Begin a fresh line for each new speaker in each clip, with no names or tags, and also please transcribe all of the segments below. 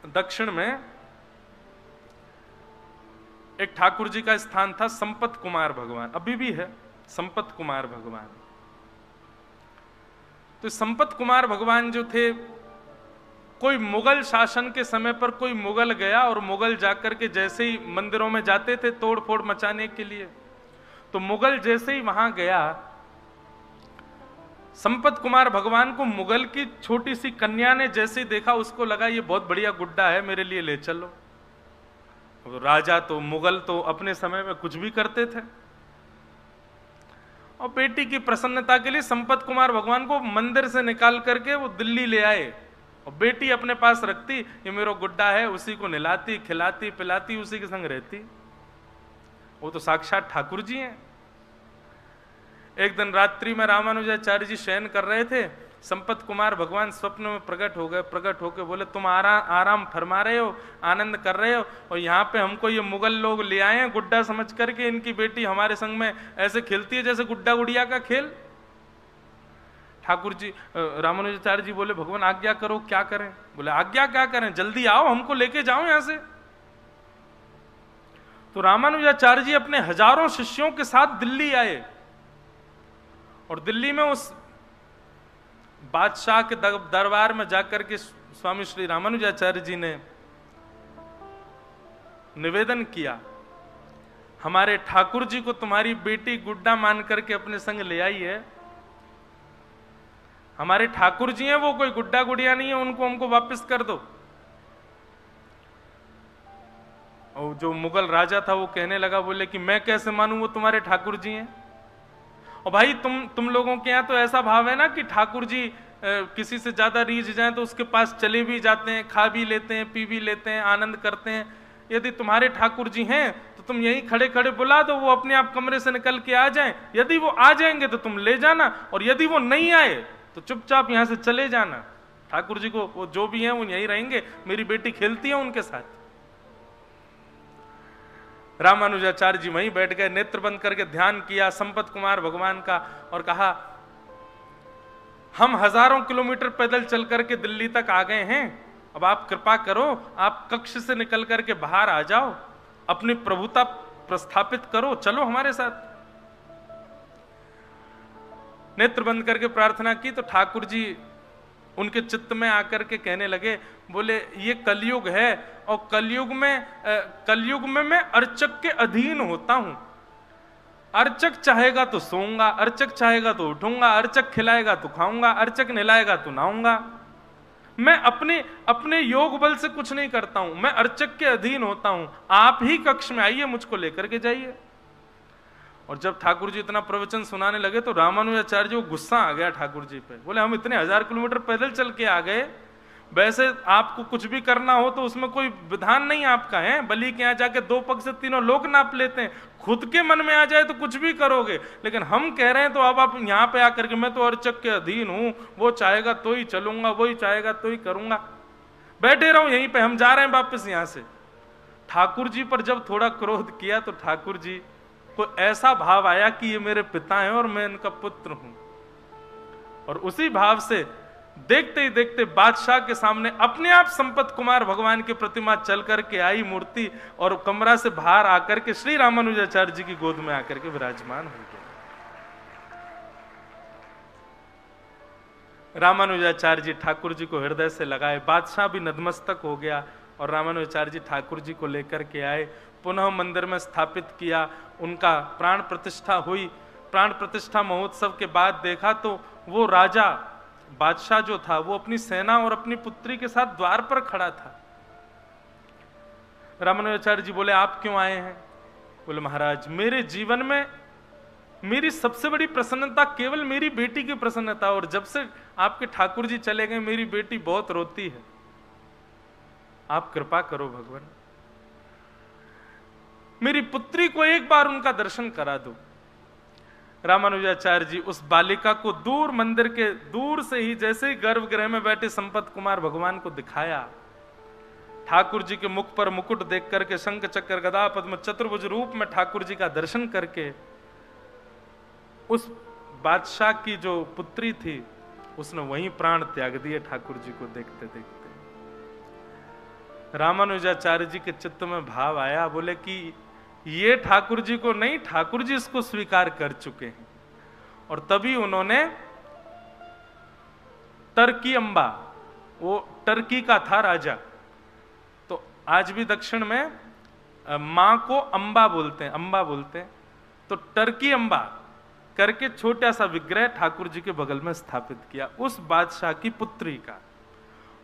दक्षिण में एक ठाकुर जी का स्थान था, संपत कुमार भगवान, अभी भी है संपत कुमार भगवान। तो संपत कुमार भगवान जो थे, कोई मुगल शासन के समय पर कोई मुगल गया और मुगल जाकर के जैसे ही मंदिरों में जाते थे तोड़ फोड़ मचाने के लिए, तो मुगल जैसे ही वहां गया, संपत कुमार भगवान को मुगल की छोटी सी कन्या ने जैसे ही देखा, उसको लगा ये बहुत बढ़िया गुड्डा है, मेरे लिए ले चलो। राजा तो मुगल तो अपने समय में कुछ भी करते थे, और बेटी की प्रसन्नता के लिए संपत कुमार भगवान को मंदिर से निकाल करके वो दिल्ली ले आए, और बेटी अपने पास रखती, ये मेरा गुड्डा है, उसी को नहलाती खिलाती पिलाती, उसी के संग रहती। वो तो साक्षात ठाकुर जी हैं। एक दिन रात्रि में रामानुजाचार्य जी शयन कर रहे थे, संपत कुमार भगवान स्वप्न में प्रकट हो गए। प्रकट होकर बोले, तुम आराम फरमा रहे हो, आनंद कर रहे हो, और यहाँ पे हमको ये मुगल लोग ले आए हैं गुड्डा समझ करके, इनकी बेटी हमारे संग में ऐसे खेलती है जैसे गुड्डा गुड़िया का खेल। ठाकुर जी रामानुजाचार्य जी बोले, भगवान आज्ञा करो, क्या करें? बोले आज्ञा क्या करें, जल्दी आओ, हमको लेके जाओ यहां से। तो रामानुजाचार्य जी अपने हजारों शिष्यों के साथ दिल्ली आए, और दिल्ली में उस बादशाह के दरबार में जाकर के स्वामी श्री रामानुजाचार्य जी ने निवेदन किया, हमारे ठाकुर जी को तुम्हारी बेटी गुड्डा मान करके अपने संग ले आई है। हमारे ठाकुर जी हैं, वो कोई गुड्डा गुड़िया नहीं है, उनको हमको वापस कर दो। और जो मुगल राजा था वो कहने लगा, बोले कि मैं कैसे मानूं वो तुम्हारे ठाकुर जी हैं। और भाई तुम लोगों के यहाँ तो ऐसा भाव है ना कि ठाकुर जी किसी से ज्यादा रीझ जाए तो उसके पास चले भी जाते हैं, खा भी लेते हैं, पी भी लेते हैं, आनंद करते हैं। यदि तुम्हारे ठाकुर जी हैं तो तुम यहीं खड़े खड़े बुला दो, वो अपने आप कमरे से निकल के आ जाएं। यदि वो आ जाएंगे तो तुम ले जाना, और यदि वो नहीं आए तो चुपचाप यहां से चले जाना। ठाकुर जी को वो जो भी हैं वो यहीं रहेंगे, मेरी बेटी खेलती है उनके साथ। रामानुजाचार्य जी वहीं बैठ गए, नेत्र बंद करके ध्यान किया संपत कुमार भगवान का, और कहा, हम हजारों किलोमीटर पैदल चल करके दिल्ली तक आ गए हैं, अब आप कृपा करो, आप कक्ष से निकल करके बाहर आ जाओ, अपनी प्रभुता प्रस्थापित करो, चलो हमारे साथ। नेत्र बंद करके प्रार्थना की तो ठाकुर जी उनके चित्त में आकर के कहने लगे, बोले ये कलयुग है, और कलयुग में मैं अर्चक के अधीन होता हूं। अर्चक चाहेगा तो सोऊंगा, अर्चक चाहेगा तो उठूंगा, अर्चक खिलाएगा तो खाऊंगा, अर्चक नहलाएगा तो नहाऊंगा। मैं अपने योग बल से कुछ नहीं करता हूं, मैं अर्चक के अधीन होता हूं। आप ही कक्ष में आइए, मुझको लेकर के जाइए। और जब ठाकुर जी इतना प्रवचन सुनाने लगे तो रामानुजाचार्य जी को गुस्सा आ गया ठाकुर जी पे। बोले, हम इतने 1000 किलोमीटर पैदल चल के आ गए, वैसे आपको कुछ भी करना हो तो उसमें कोई विधान नहीं आपका है, बलि के यहाँ जाके 2 पग से 3 लोग नाप लेते हैं, खुद के मन में आ जाए तो कुछ भी करोगे, लेकिन हम कह रहे हैं तो अब आप यहाँ पे आकर के, मैं तो अर्चक के अधीन हूं, वो चाहेगा तो ही चलूंगा, वही चाहेगा तो ही करूंगा, बैठे रहो यहीं पे, हम जा रहे हैं वापस यहां से। ठाकुर जी पर जब थोड़ा क्रोध किया तो ठाकुर जी को ऐसा भाव आया कि ये मेरे पिता हैं और मैं इनका पुत्र हूं, और उसी भाव से देखते ही देखते बादशाह के सामने अपने आप संपत कुमार भगवान की प्रतिमा चल करके आई मूर्ति, और कमरा से बाहर आकर के श्री रामानुजाचार्य जी की गोद में आकर के विराजमान हो गया। रामानुजाचार्य जी ठाकुर जी को हृदय से लगाए, बादशाह भी नतमस्तक हो गया, और रामानुजाचार्य जी ठाकुर जी को लेकर के आए, पुनः मंदिर में स्थापित किया, उनका प्राण प्रतिष्ठा हुई। प्राण प्रतिष्ठा महोत्सव के बाद देखा तो वो राजा बादशाह जो था वो अपनी सेना और अपनी पुत्री के साथ द्वार पर खड़ा था। रामानुजाचार्य जी बोले, आप क्यों आए हैं? बोले, महाराज मेरे जीवन में मेरी सबसे बड़ी प्रसन्नता केवल मेरी बेटी की प्रसन्नता, और जब से आपके ठाकुर जी चले गए मेरी बेटी बहुत रोती है, आप कृपा करो भगवान, मेरी पुत्री को एक बार उनका दर्शन करा दो। रामानुजाचार्य जी उस बालिका को दूर मंदिर के दूर से ही, जैसे ही गर्भगृह में बैठे संपत कुमार भगवान को दिखाया, ठाकुर जी के मुख पर मुकुट देख करके, शंख चक्र गदा पद्म चतुर्भुज रूप में ठाकुर जी का दर्शन करके, उस बादशाह की जो पुत्री थी उसने वहीं प्राण त्याग दिए ठाकुर जी को देखते देखते। रामानुजाचार्य जी के चित्त में भाव आया, बोले कि ये ठाकुर जी को नहीं, ठाकुर जी इसको स्वीकार कर चुके हैं। और तभी उन्होंने टर्की अम्बा, वो टर्की का था राजा, तो आज भी दक्षिण में मां को अम्बा बोलते हैं, अम्बा बोलते हैं, तो टर्की अम्बा करके छोटा सा विग्रह ठाकुर जी के बगल में स्थापित किया उस बादशाह की पुत्री का।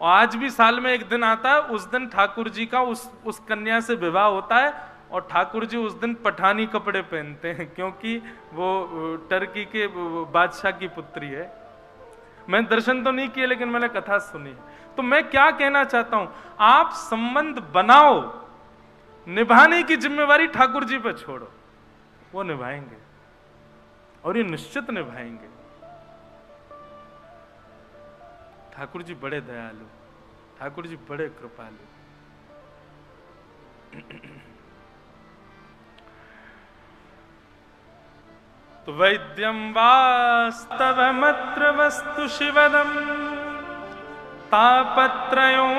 और आज भी साल में एक दिन आता है, उस दिन ठाकुर जी का उस कन्या से विवाह होता है, और ठाकुर जी उस दिन पठानी कपड़े पहनते हैं, क्योंकि वो टर्की के बादशाह की पुत्री है। मैं दर्शन तो नहीं किए, लेकिन मैंने कथा सुनी है। तो मैं क्या कहना चाहता हूं, आप संबंध बनाओ, निभाने की जिम्मेवारी ठाकुर जी पे छोड़ो, वो निभाएंगे, और ये निश्चित निभाएंगे। ठाकुर जी बड़े दयालु, ठाकुर जी बड़े कृपालु। तो वैद्यम वास्तवमत्र वस्तु शिवदम तापत्रयोन्मूलनम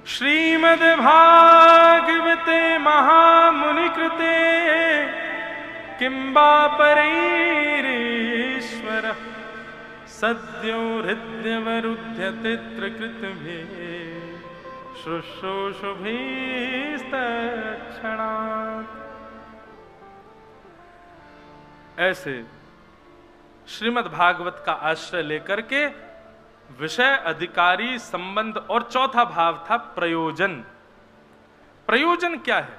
श्रीमद्भागवते महामुनिकृते किंबा परैरीश्वर सद्यो हृद्यवरुध्यते त्रिकृतभिः शुश्रूषुभिस्तत्क्षणात्। ऐसे श्रीमद् भागवत का आश्रय लेकर के विषय, अधिकारी, संबंध, और चौथा भाव था प्रयोजन। प्रयोजन क्या है?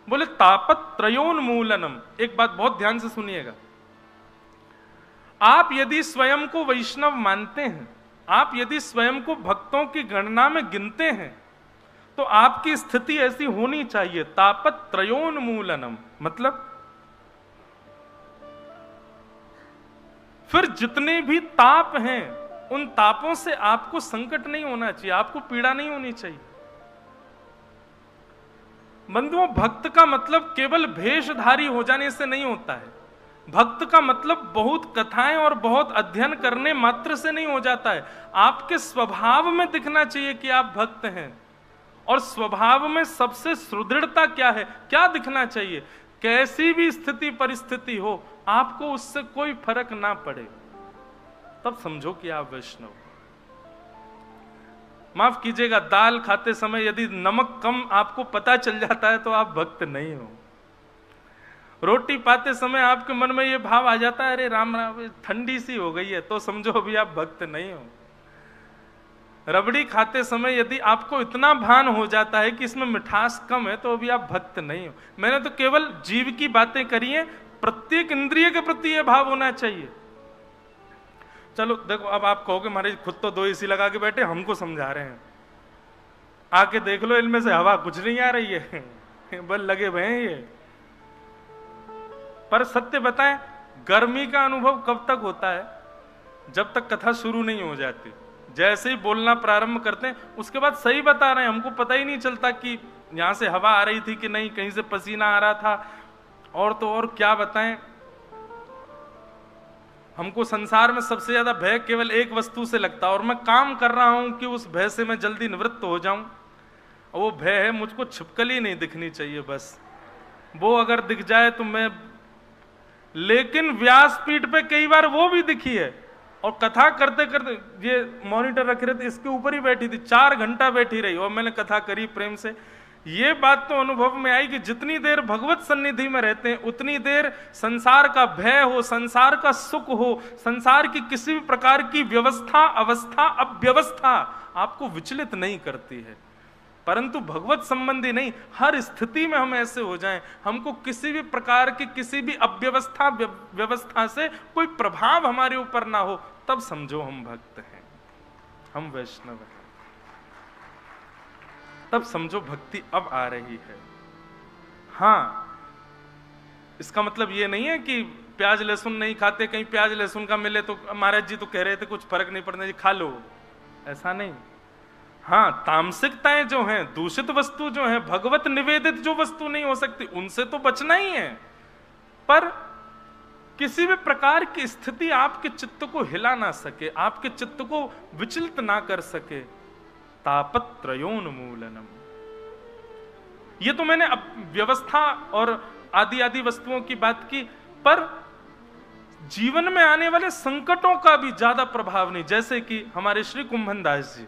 बोले तापत्रयोन्मूलनम। एक बात बहुत ध्यान से सुनिएगा, आप यदि स्वयं को वैष्णव मानते हैं, आप यदि स्वयं को भक्तों की गणना में गिनते हैं, तो आपकी स्थिति ऐसी होनी चाहिए, तापत्रयोन्मूलनम, मतलब फिर जितने भी ताप हैं उन तापों से आपको संकट नहीं होना चाहिए, आपको पीड़ा नहीं होनी चाहिए। बंधुओं, भक्त का मतलब केवल भेषधारी हो जाने से नहीं होता है। भक्त का मतलब बहुत कथाएं और बहुत अध्ययन करने मात्र से नहीं हो जाता है। आपके स्वभाव में दिखना चाहिए कि आप भक्त हैं। और स्वभाव में सबसे सुदृढ़ता क्या है, क्या दिखना चाहिए? कैसी भी स्थिति परिस्थिति हो, आपको उससे कोई फर्क ना पड़े, तब समझो कि आप वैष्णव। माफ कीजिएगा, दाल खाते समय यदि नमक कम आपको पता चल जाता है तो आप भक्त नहीं हो। रोटी पाते समय आपके मन में यह भाव आ जाता है, अरे राम राम ठंडी सी हो गई है, तो समझो अभी आप भक्त नहीं हो। रबड़ी खाते समय यदि आपको इतना भान हो जाता है कि इसमें मिठास कम है, तो अभी आप भक्त नहीं हो। मैंने तो केवल जीव की बातें करी हैं, प्रत्येक इंद्रिय के प्रति यह भाव होना चाहिए। चलो देखो, अब आप कहोगे महाराज खुद तो 2 एसी लगा के बैठे, हमको समझा रहे हैं, आके देख लो, इनमें से हवा कुछ नहीं आ रही है, बल लगे हुए हैं ये। पर सत्य बताएं, गर्मी का अनुभव कब तक होता है? जब तक कथा शुरू नहीं हो जाती। जैसे ही बोलना प्रारंभ करते हैं, उसके बाद सही बता रहे हैं, हमको पता ही नहीं चलता कि यहां से हवा आ रही थी कि नहीं, कहीं से पसीना आ रहा था। और तो और क्या बताएं, हमको संसार में सबसे ज्यादा भय केवल एक वस्तु से लगता है, और मैं काम कर रहा हूं कि उस भय से मैं जल्दी निवृत्त हो जाऊं। और वो भय है, मुझको छिपकली नहीं दिखनी चाहिए, बस वो अगर दिख जाए तो मैं। लेकिन व्यासपीठ पे कई बार वो भी दिखी है, और कथा करते करते ये मॉनिटर रखे रहते, इसके ऊपर ही बैठी थी, 4 घंटा बैठी रही, और मैंने कथा करी प्रेम से। ये बात तो अनुभव में आई कि जितनी देर भगवत सन्निधि में रहते हैं, उतनी देर संसार का भय हो, संसार का सुख हो, संसार की किसी भी प्रकार की व्यवस्था, अवस्था, अव्यवस्था आपको विचलित नहीं करती है। परंतु भगवत संबंधी नहीं, हर स्थिति में हम ऐसे हो जाएं, हमको किसी भी प्रकार की किसी भी अव्यवस्था व्यवस्था से कोई प्रभाव हमारे ऊपर ना हो, तब समझो हम भक्त हैं, हम वैष्णव हैं। तब समझो भक्ति अब आ रही है। हाँ, इसका मतलब ये नहीं है कि प्याज लहसुन नहीं खाते, कहीं प्याज लहसुन का मिले तो महाराज जी तो कह रहे थे कुछ फर्क नहीं पड़ना जी, खा लो, ऐसा नहीं। हाँ, तामसिकताएं जो हैं, दूषित वस्तु जो है, भगवत निवेदित जो वस्तु नहीं हो सकती, उनसे तो बचना ही है। पर किसी भी प्रकार की स्थिति आपके चित्त को हिला ना सके, आपके चित्त को विचलित ना कर सके। तापत्रयोन्मूलनम। ये तो मैंने अब व्यवस्था और आदि आदि वस्तुओं की बात की, पर जीवन में आने वाले संकटों का भी ज्यादा प्रभाव नहीं। जैसे कि हमारे श्री कुंभन दास जी,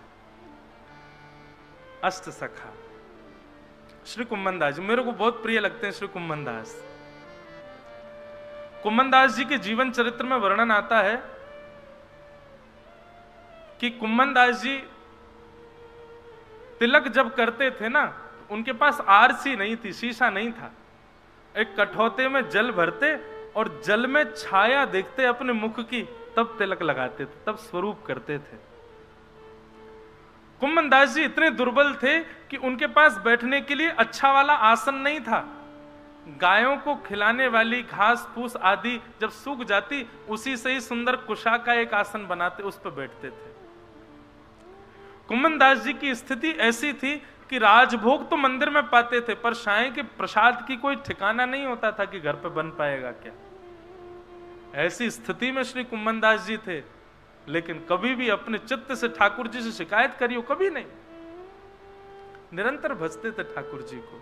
अष्ट सखा श्री कुंभन दास जी, मेरे को बहुत प्रिय लगते हैं श्री कुंभन दास। कुंभन दास जी के जीवन चरित्र में वर्णन आता है कि कुंभन दास जी तिलक जब करते थे ना, उनके पास आरसी नहीं थी, शीशा नहीं था। एक कठौते में जल भरते और जल में छाया देखते अपने मुख की, तब तिलक लगाते थे, तब स्वरूप करते थे। कुंभन दास जी इतने दुर्बल थे कि उनके पास बैठने के लिए अच्छा वाला आसन नहीं था। गायों को खिलाने वाली घास फूस आदि जब सूख जाती, उसी से ही सुंदर कुशा का एक आसन बनाते, उस पर बैठते थे। कुंभन दास जी की स्थिति ऐसी थी कि राजभोग तो मंदिर में पाते थे, पर साईं के प्रसाद की कोई ठिकाना नहीं होता था कि घर पे बन पाएगा क्या। ऐसी स्थिति में श्री कुंभन दास जी थे, लेकिन कभी भी अपने चित्त से ठाकुर जी से शिकायत करियो कभी नहीं, निरंतर भजते थे ठाकुर जी को।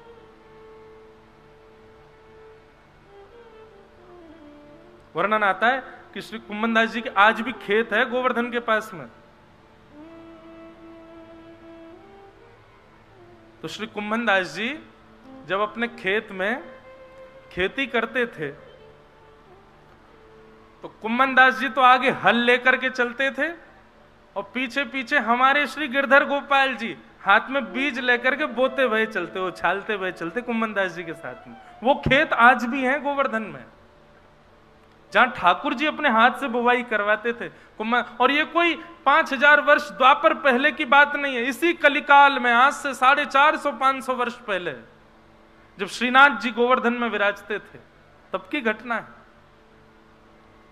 वर्णन आता है कि श्री कुंभन दास जी के आज भी खेत है गोवर्धन के पास में। तो श्री कुंभन दास जी जब अपने खेत में खेती करते थे, तो कुंभन दास जी तो आगे हल लेकर के चलते थे और पीछे पीछे हमारे श्री गिरधर गोपाल जी हाथ में बीज लेकर के बोते हुए चलते, वो छालते हुए चलते कुंभन दास जी के साथ में। वो खेत आज भी हैं गोवर्धन में, जहां ठाकुर जी अपने हाथ से बुवाई करवाते थे। और ये कोई 5000 वर्ष द्वापर पहले की बात नहीं है, इसी कलिकाल में आज से 450-500 वर्ष पहले, जब श्रीनाथ जी गोवर्धन में विराजते थे, तब की घटना है।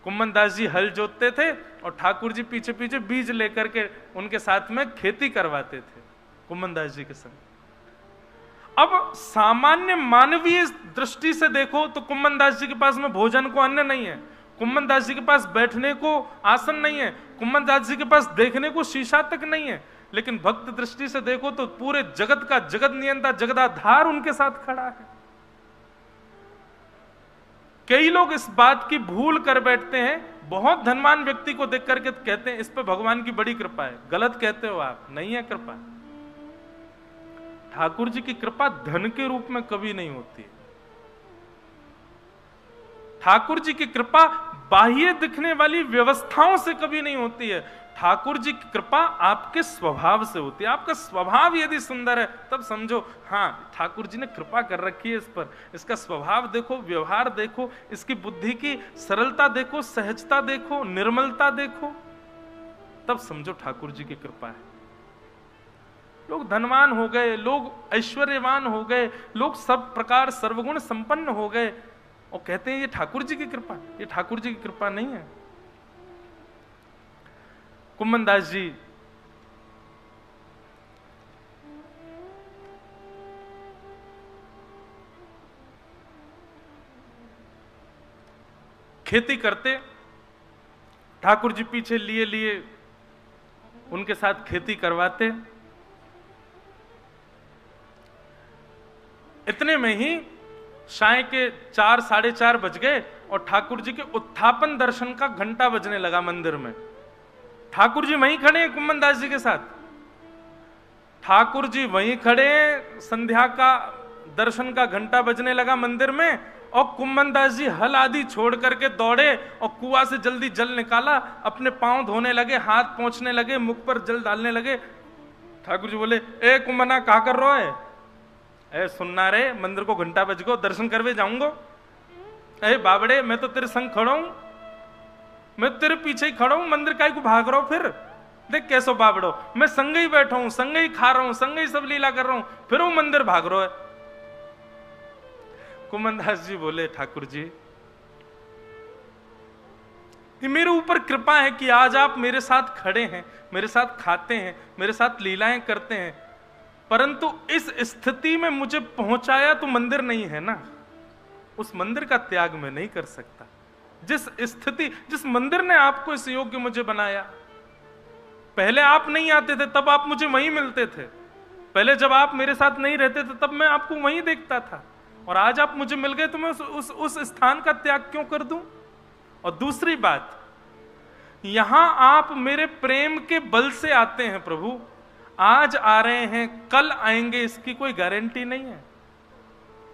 कुंभन दास जी हल जोतते थे और ठाकुर जी पीछे पीछे बीज लेकर के उनके साथ में खेती करवाते थे कुंभन दास जी के संग। अब सामान्य मानवीय दृष्टि से देखो तो कुंभन दास जी के पास में भोजन को अन्न नहीं है, कुंभन दास जी के पास बैठने को आसन नहीं है, कुंभन दास जी के पास देखने को शीशा तक नहीं है। लेकिन भक्त दृष्टि से देखो तो पूरे जगत का जगत नियंता जगदाधार उनके साथ खड़ा है। कई लोग इस बात की भूल कर बैठते हैं, बहुत धनवान व्यक्ति को देख करके कहते हैं इस पे भगवान की बड़ी कृपा है। गलत कहते हो आप, नहीं है कृपा। ठाकुर जी की कृपा धन के रूप में कभी नहीं होती है। ठाकुर जी की कृपा बाह्य दिखने वाली व्यवस्थाओं से कभी नहीं होती है। ठाकुर जी की कृपा आपके स्वभाव से होती है। आपका स्वभाव यदि सुंदर है तब समझो हाँ ठाकुर जी ने कृपा कर रखी है इस पर। इसका स्वभाव देखो, व्यवहार देखो, इसकी बुद्धि की सरलता देखो, सहजता देखो, निर्मलता देखो, तब समझो ठाकुर जी की कृपा है। लोग धनवान हो गए, लोग ऐश्वर्यवान हो गए, लोग सब प्रकार सर्वगुण संपन्न हो गए और कहते हैं ये ठाकुर जी की कृपा। ये ठाकुर जी की कृपा नहीं है। कुंभन दास जी खेती करते, ठाकुर जी पीछे लिए लिए उनके साथ खेती करवाते। इतने में ही साय के 4 साढ़े 4 बज गए और ठाकुर जी के उत्थापन दर्शन का घंटा बजने लगा मंदिर में। ठाकुर जी वहीं खड़े हैं कुंभन दास जी के साथ। ठाकुर जी वहीं खड़े हैं, संध्या का दर्शन का घंटा बजने लगा मंदिर में और कुंभन दास जी हल आदि छोड़ करके दौड़े और कुआं से जल्दी जल निकाला, अपने पांव धोने लगे, हाथ पोंछने लगे, मुख पर जल डालने लगे। ठाकुर जी बोले ए कुंभना क्या कर रहा है? ए सुनना रे, मंदिर को घंटा बज गो, दर्शन करवे जाऊंगो। ए बाबड़े मैं तो तेरे संग खड़ा हूं, मैं तेरे पीछे ही खड़ा हूं, मंदिर काहे को भाग रहा हूं? फिर देख कैसो बाबड़ो, मैं संग ही बैठा हूं, संग ही खा रहा हूं, संग ही सब लीला कर रहा हूं, फिर वो मंदिर भाग रहा है। कुंभन दास जी बोले ठाकुर जी कि मेरे ऊपर कृपा है कि आज आप मेरे साथ खड़े हैं, मेरे साथ खाते हैं, मेरे साथ लीलाएं करते हैं, परंतु इस स्थिति में मुझे पहुंचाया तो मंदिर नहीं है ना, उस मंदिर का त्याग मैं नहीं कर सकता। जिस स्थिति, जिस मंदिर ने आपको इस योग्य मुझे बनाया। पहले आप नहीं आते थे तब आप मुझे वहीं मिलते थे, पहले जब आप मेरे साथ नहीं रहते थे तब मैं आपको वहीं देखता था, और आज आप मुझे मिल गए तो मैं उस स्थान का त्याग क्यों कर दूं? और दूसरी बात, यहां आप मेरे प्रेम के बल से आते हैं प्रभु, आज आ रहे हैं कल आएंगे इसकी कोई गारंटी नहीं है।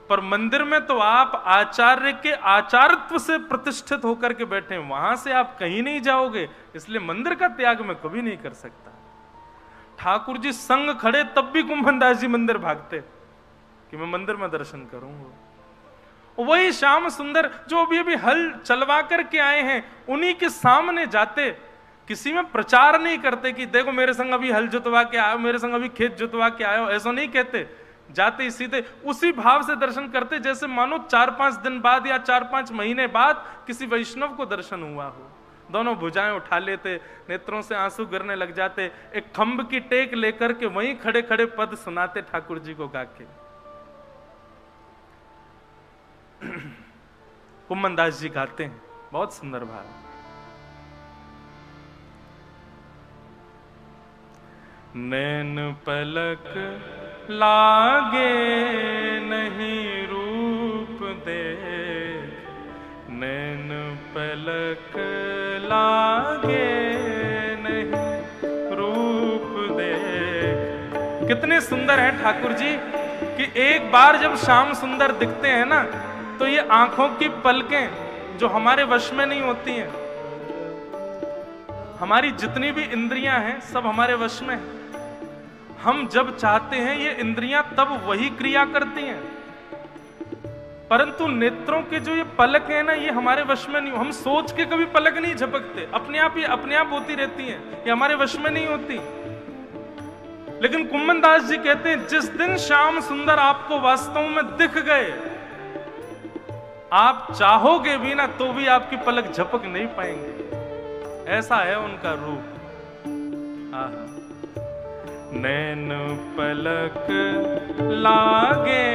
पर मंदिर में तो आप आचार्य के आचार्यत्व से प्रतिष्ठित होकर के बैठे हैं, वहां से आप कहीं नहीं जाओगे, इसलिए मंदिर का त्याग मैं कभी नहीं कर सकता। ठाकुर जी संग खड़े तब भी कुंभन दास जी मंदिर भागते कि मैं मंदिर में दर्शन करूंगा। वही श्याम सुंदर जो अभी अभी हल चलवा करके आए हैं, उन्हीं के सामने जाते, किसी में प्रचार नहीं करते कि देखो मेरे संग अभी हल जुतवा के आयो, मेरे संग अभी खेत जुतवा के आयो, ऐसा नहीं कहते। जाते ही सीधे उसी भाव से दर्शन करते जैसे मानो 4-5 दिन बाद या 4-5 महीने बाद किसी वैष्णव को दर्शन हुआ हो। दोनों भुजाएं उठा लेते, नेत्रों से आंसू गिरने लग जाते, एक खंभ की टेक लेकर के वहीं खड़े खड़े पद सुनाते ठाकुर जी को गा के। कुंभन दास जी गाते हैं, बहुत सुंदर भाव। नैन पलक लागे नहीं रूप देख, नैन पलक लागे नहीं रूप देख। कितने सुंदर हैं ठाकुर जी कि एक बार जब श्याम सुंदर दिखते हैं ना, तो ये आंखों की पलकें जो हमारे वश में नहीं होती हैं, हमारी जितनी भी इंद्रियां हैं सब हमारे वश में है। हम जब चाहते हैं ये इंद्रियां तब वही क्रिया करती हैं, परंतु नेत्रों के जो ये पलक है ना, ये हमारे वश में नहीं। हम सोच के कभी पलक नहीं झपकते, ये अपने आप होती रहती हैं, ये हमारे वश में नहीं होती। लेकिन कुंभन दास जी कहते हैं जिस दिन श्याम सुंदर आपको वास्तव में दिख गए, आप चाहोगे भी ना तो भी आपकी पलक झपक नहीं पाएंगे, ऐसा है उनका रूप। आहा। नैन पलक लागे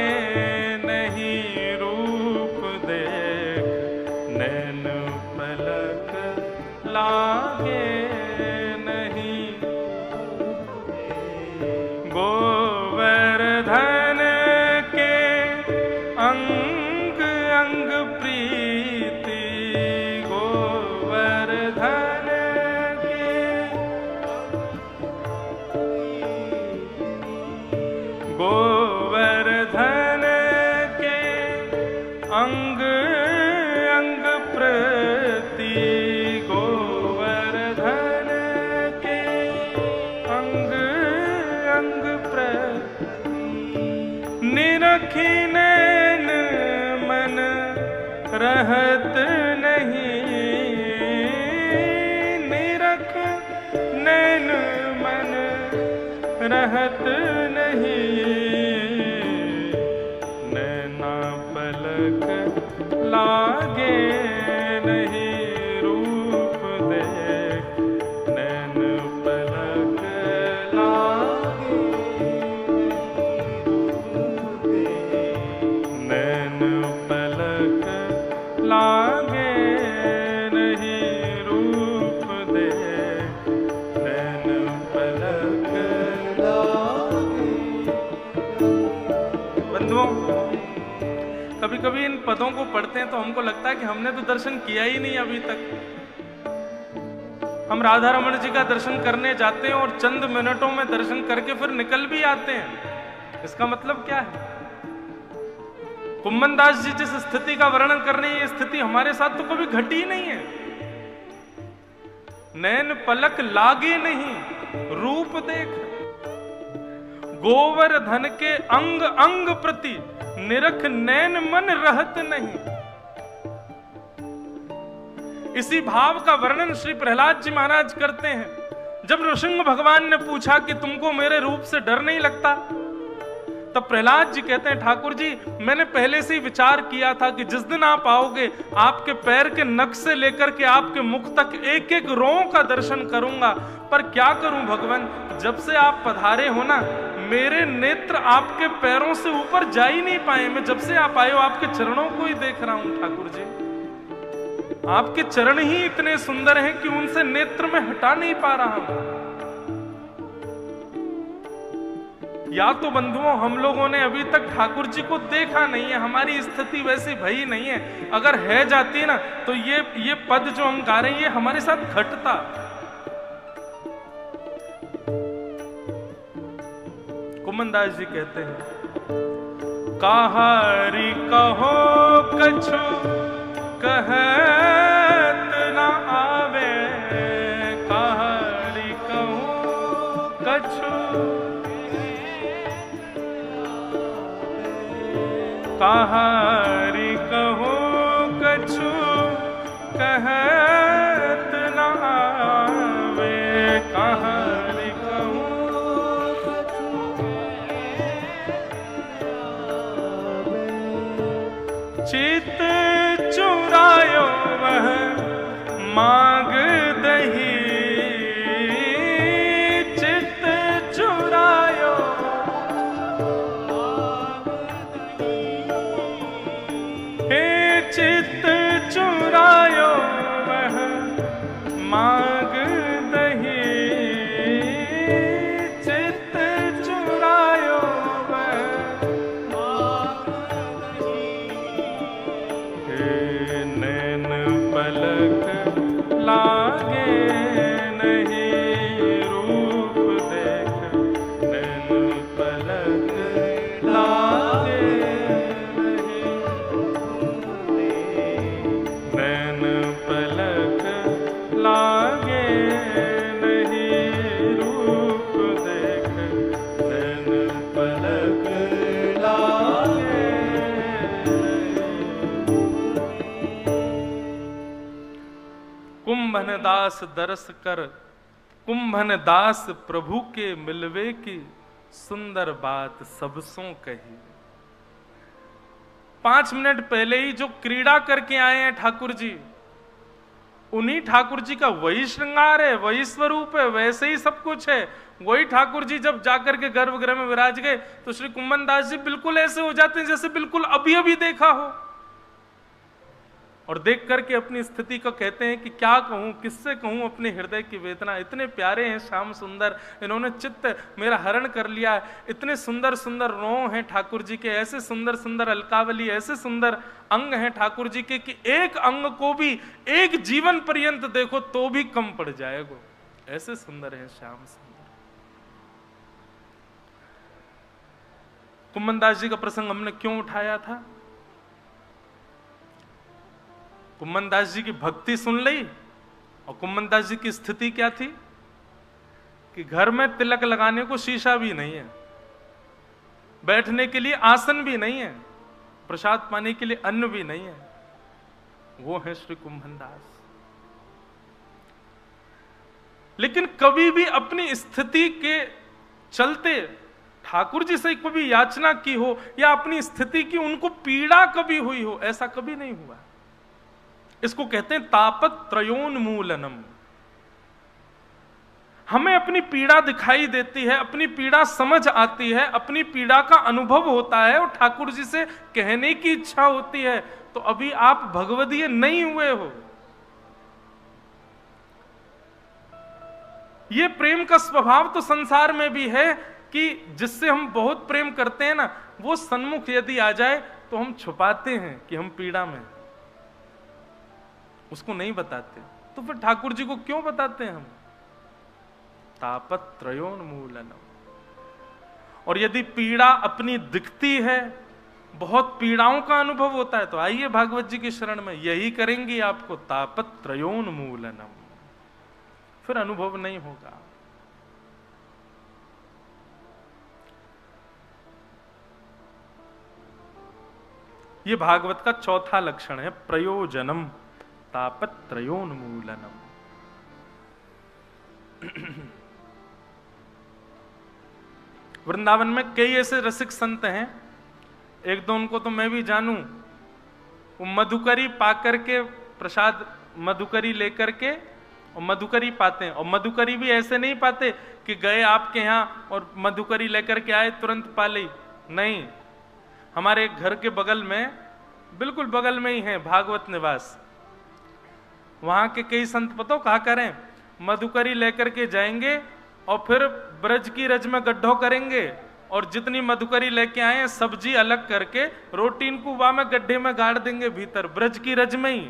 नहीं रूप देख, नैन पलक लागे नहीं। गोवर्धन के अंग अंग प्रीति, गोवर्धन गोवर्धन के अंग अंग प्रति, गोवर्धन के अंग अंग प्रति। निरखी नैन मन रहत नहीं, निरख नैन मन रहत नहीं। नैना पलक लागे नहीं रूप देख, नैन पलक लागे नैन पलक लागे नहीं रूप देख, नैन पलक लागे। बंधुओं, कभी कभी इन पदों को पढ़ते हैं तो हमको लगता है कि हमने तो दर्शन किया ही नहीं अभी तक। हम राधा रमण जी का दर्शन करने जाते हैं और चंद मिनटों में दर्शन करके फिर निकल भी आते हैं। इसका मतलब क्या है? कुंभन दास जी जिस स्थिति का वर्णन कर रहे हैं, ये स्थिति हमारे साथ तो कभी घटी ही नहीं है। नैन पलक लागे नहीं रूप देख, गोवर्धन के अंग अंग प्रति, निरख नैन मन रहत नहीं। इसी भाव का वर्णन श्री प्रहलाद जी महाराज करते हैं। जब नृसिंह भगवान ने पूछा कि तुमको मेरे रूप से डर नहीं लगता, तब प्रहलाद जी कहते हैं ठाकुर जी मैंने पहले से ही विचार किया था कि जिस दिन आप आओगे, आपके पैर के नख से लेकर के आपके मुख तक एक एक रों का दर्शन करूंगा। पर क्या करूं भगवान, जब से आप पधारे हो ना, मेरे नेत्र आपके पैरों से ऊपर जा ही नहीं पाए। मैं जब से आप आए हो आपके चरणों को ही देख रहा हूं ठाकुर जी। आपके चरण ही इतने सुंदर हैं कि उनसे नेत्र में हटा नहीं पा रहा हूं। या तो बंधुओं हम लोगों ने अभी तक ठाकुर जी को देखा नहीं है, हमारी स्थिति वैसी भई नहीं है। अगर है जाती ना तो ये पद जो हम गा रहे हैं ये हमारे साथ घटता। कुमनदास जी कहते हैं, कहारी कहो कछु कहत न आवे, कहारी कहो कछु कहारी कहो कछु कहत न आवे, कहारी कहो चित चुरायो वह मांग दही, चित चुरायो चित चुरायो वह मांग दही, चित चुरायो वह मांग दही, नैन पलक लागे नहीं रूप देख, नैन पलक लागे लागे नहीं रूप देख, नैन पलक लागे। कुंभन दास दरस कर, कुंभन दास प्रभु के मिलवे की सुंदर बात सबसों कही। 5 मिनट पहले ही जो क्रीड़ा करके आए हैं ठाकुर जी, उन्हीं ठाकुर जी का वही श्रृंगार है, वही स्वरूप है, वैसे ही सब कुछ है। वही ठाकुर जी जब जाकर के गर्भगृह में विराज गए तो श्री कुंभन दास जी बिल्कुल ऐसे हो जाते हैं जैसे बिल्कुल अभी अभी देखा हो। और देख करके अपनी स्थिति को कहते हैं कि क्या कहूं, किससे कहूं अपने हृदय की वेदना। इतने प्यारे हैं श्याम सुंदर, इन्होंने चित्त मेरा हरण कर लिया है। इतने सुंदर सुंदर रों हैं ठाकुर जी के, ऐसे सुंदर सुंदर अलकावली, ऐसे सुंदर अंग हैं ठाकुर जी के कि एक अंग को भी एक जीवन पर्यंत देखो तो भी कम पड़ जाएगा, ऐसे सुंदर हैं श्याम सुंदर। कुंभनदास जी का प्रसंग हमने क्यों उठाया था? कुंभनदास जी की भक्ति सुन ली, और कुंभनदास जी की स्थिति क्या थी कि घर में तिलक लगाने को शीशा भी नहीं है, बैठने के लिए आसन भी नहीं है, प्रसाद पाने के लिए अन्न भी नहीं है। वो है श्री कुंभनदास। लेकिन कभी भी अपनी स्थिति के चलते ठाकुर जी से कभी याचना की हो या अपनी स्थिति की उनको पीड़ा कभी हुई हो, ऐसा कभी नहीं हुआ। इसको कहते हैं तापत्रयोन्मूलनम। हमें अपनी पीड़ा दिखाई देती है, अपनी पीड़ा समझ आती है, अपनी पीड़ा का अनुभव होता है और ठाकुर जी से कहने की इच्छा होती है, तो अभी आप भगवदीय नहीं हुए हो। ये प्रेम का स्वभाव तो संसार में भी है कि जिससे हम बहुत प्रेम करते हैं ना, वो सन्मुख यदि आ जाए तो हम छुपाते हैं कि हम पीड़ा में, उसको नहीं बताते। तो फिर ठाकुर जी को क्यों बताते हैं हम? तापत्रयोन्मूलनम। और यदि पीड़ा अपनी दिखती है, बहुत पीड़ाओं का अनुभव होता है, तो आइए भागवत जी की शरण में, यही करेंगी आपको, तापत्रयोन्मूलनम। फिर अनुभव नहीं होगा। ये भागवत का चौथा लक्षण है, प्रयोजनम तापत्रयोन्मूलनम। वृंदावन में कई ऐसे रसिक संत हैं, एक दो उनको तो मैं भी जानूं, वो मधुकरी पाकर के प्रसाद, मधुकरी लेकर के और मधुकरी पाते हैं। और मधुकरी भी ऐसे नहीं पाते कि गए आपके यहाँ और मधुकरी लेकर के आए तुरंत पा ली, नहीं। हमारे घर के बगल में, बिल्कुल बगल में ही है भागवत निवास, वहां के कई संत पतो कहा करें, मधुकरी लेकर के जाएंगे और फिर ब्रज की रज में गड्ढो करेंगे और जितनी मधुकरी लेके आए सब्जी अलग करके रोटी इनको वहां में गड्ढे में गाड़ देंगे भीतर ब्रज की रज में ही,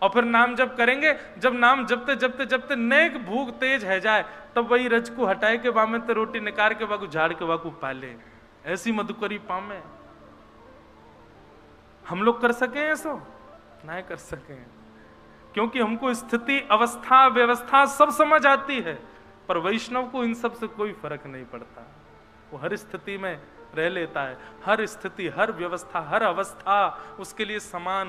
और फिर नाम जप करेंगे। जब नाम जपते जपते जपते नेक भूख तेज है जाए तब वही रज को हटाए के वामे ते रोटी निकाल के वाकू झाड़ के वाकू पाले। ऐसी मधुकरी पामे। हम लोग कर सके ऐसो? नहीं कर सके, क्योंकि हमको स्थिति अवस्था व्यवस्था सब समझ आती है, पर वैष्णव को इन सब से कोई फर्क नहीं पड़ता। वो हर स्थिति में रह लेता है, हर स्थिति हर व्यवस्था हर अवस्था उसके लिए समान